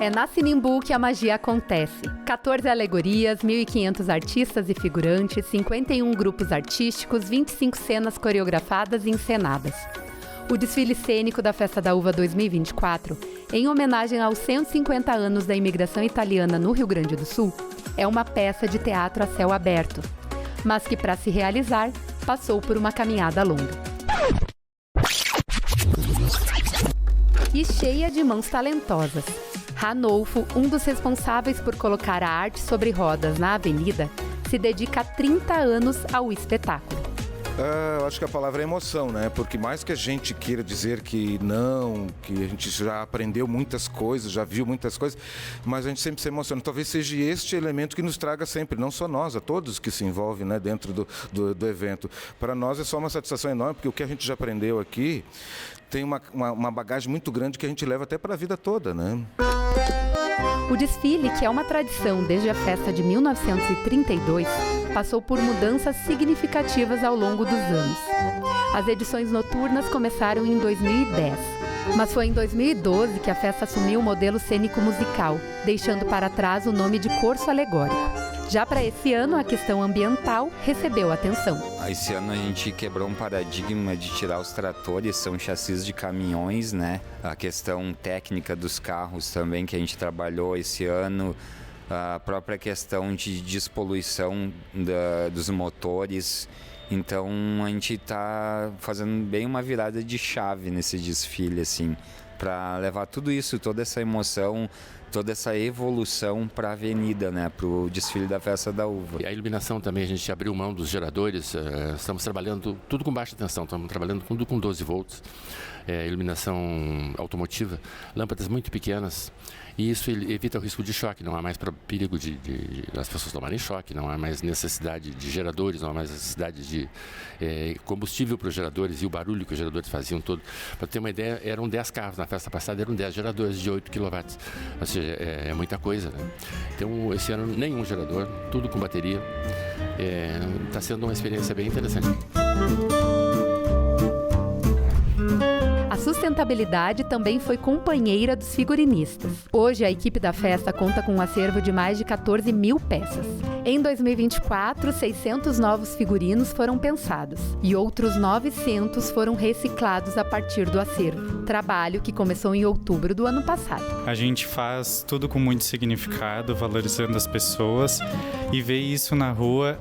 É na Sinimbu que a magia acontece. 14 alegorias, 1.500 artistas e figurantes, 51 grupos artísticos, 25 cenas coreografadas e encenadas. O desfile cênico da Festa da Uva 2024, em homenagem aos 150 anos da imigração italiana no Rio Grande do Sul, é uma peça de teatro a céu aberto, mas que, para se realizar, passou por uma caminhada longa. E cheia de mãos talentosas. Ranolfo, um dos responsáveis por colocar a arte sobre rodas na avenida, se dedica há 30 anos ao espetáculo. Eu acho que a palavra é emoção, né? Porque mais que a gente queira dizer que não, que a gente já aprendeu muitas coisas, já viu muitas coisas, mas a gente sempre se emociona. Talvez seja este elemento que nos traga sempre, não só nós, a todos que se envolvem, né, dentro do evento. Para nós é só uma satisfação enorme, porque o que a gente já aprendeu aqui tem uma bagagem muito grande que a gente leva até para a vida toda, né? O desfile, que é uma tradição desde a festa de 1932, passou por mudanças significativas ao longo dos anos. As edições noturnas começaram em 2010, mas foi em 2012 que a festa assumiu o modelo cênico-musical, deixando para trás o nome de Corso Alegórico. Já para esse ano, a questão ambiental recebeu atenção. Esse ano a gente quebrou um paradigma de tirar os tratores, são chassis de caminhões, né? A questão técnica dos carros também que a gente trabalhou esse ano, a própria questão de despoluição dos motores. Então a gente está fazendo bem uma virada de chave nesse desfile, assim, para levar tudo isso, toda essa emoção, toda essa evolução para a avenida, né, para o desfile da Festa da Uva. E a iluminação também, a gente abriu mão dos geradores, estamos trabalhando tudo com baixa tensão, estamos trabalhando tudo com 12 volts, iluminação automotiva, lâmpadas muito pequenas, e isso evita o risco de choque, não há mais perigo de as pessoas tomarem choque, não há mais necessidade de geradores, não há mais necessidade de combustível para os geradores e o barulho que os geradores faziam todo. Para ter uma ideia, eram 10 carros, na festa passada eram 10 geradores de 8 kW, ou seja, é muita coisa, né? Então esse ano nenhum gerador, tudo com bateria, está sendo uma experiência bem interessante. A sustentabilidade também foi companheira dos figurinistas. Hoje, a equipe da festa conta com um acervo de mais de 14 mil peças. Em 2024, 600 novos figurinos foram pensados e outros 900 foram reciclados a partir do acervo. Trabalho que começou em outubro do ano passado. A gente faz tudo com muito significado, valorizando as pessoas, e ver isso na rua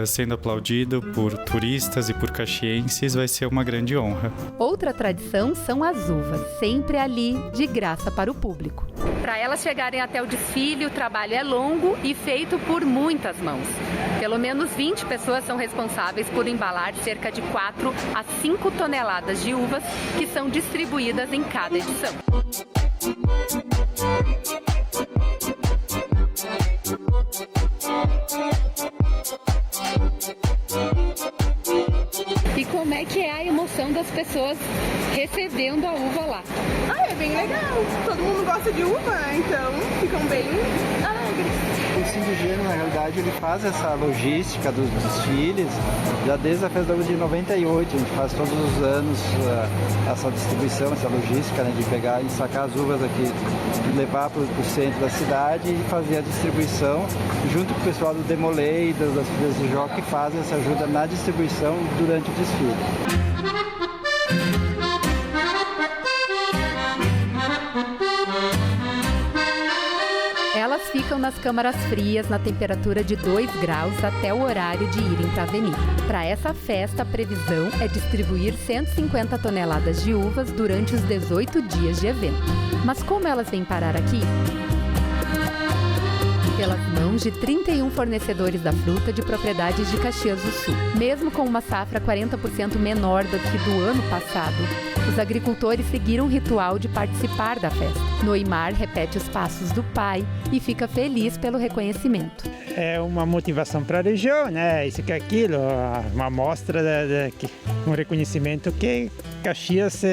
sendo aplaudido por turistas e por caxienses vai ser uma grande honra. Outra tradição são as uvas, sempre ali de graça para o público. Para elas chegarem até o desfile, o trabalho é longo e feito por muitas mãos. Pelo menos 20 pessoas são responsáveis por embalar cerca de 4 a 5 toneladas de uvas que são distribuídas em cada edição. E como é que é a emoção das pessoas recebendo a uva lá? É bem legal. Todo mundo gosta de uva, então ficam bem alegres. O Sindicgênio, na realidade, ele faz essa logística dos desfiles já desde a Festa da Uva de 98. A gente faz todos os anos essa distribuição, essa logística, né, de pegar e sacar as uvas aqui, levar para o centro da cidade e fazer a distribuição junto com o pessoal do Demolei e das filhas de Jó, que fazem essa ajuda na distribuição durante o desfile. Elas ficam nas câmaras frias na temperatura de 2 graus até o horário de irem para a avenida. Para essa festa, a previsão é distribuir 150 toneladas de uvas durante os 18 dias de evento. Mas como elas vêm parar aqui? Pelas mãos de 31 fornecedores da fruta de propriedades de Caxias do Sul. Mesmo com uma safra 40% menor do que do ano passado, os agricultores seguiram o ritual de participar da festa. Noimar repete os passos do pai e fica feliz pelo reconhecimento. É uma motivação para a região, né? Isso que é aquilo, uma amostra, um reconhecimento que Caxias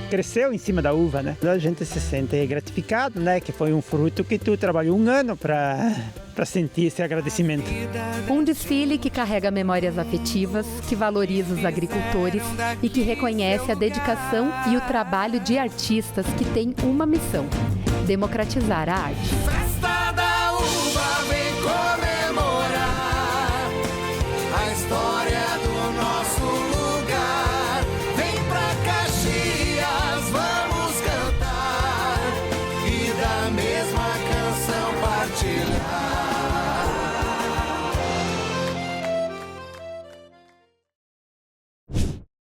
cresceu em cima da uva, né? A gente se sente gratificado, né? Que foi um fruto que tu trabalhou um ano para sentir esse agradecimento. Um desfile que carrega memórias afetivas, que valoriza os agricultores e que reconhece a dedicação e o trabalho de artistas que têm uma missão: democratizar a arte.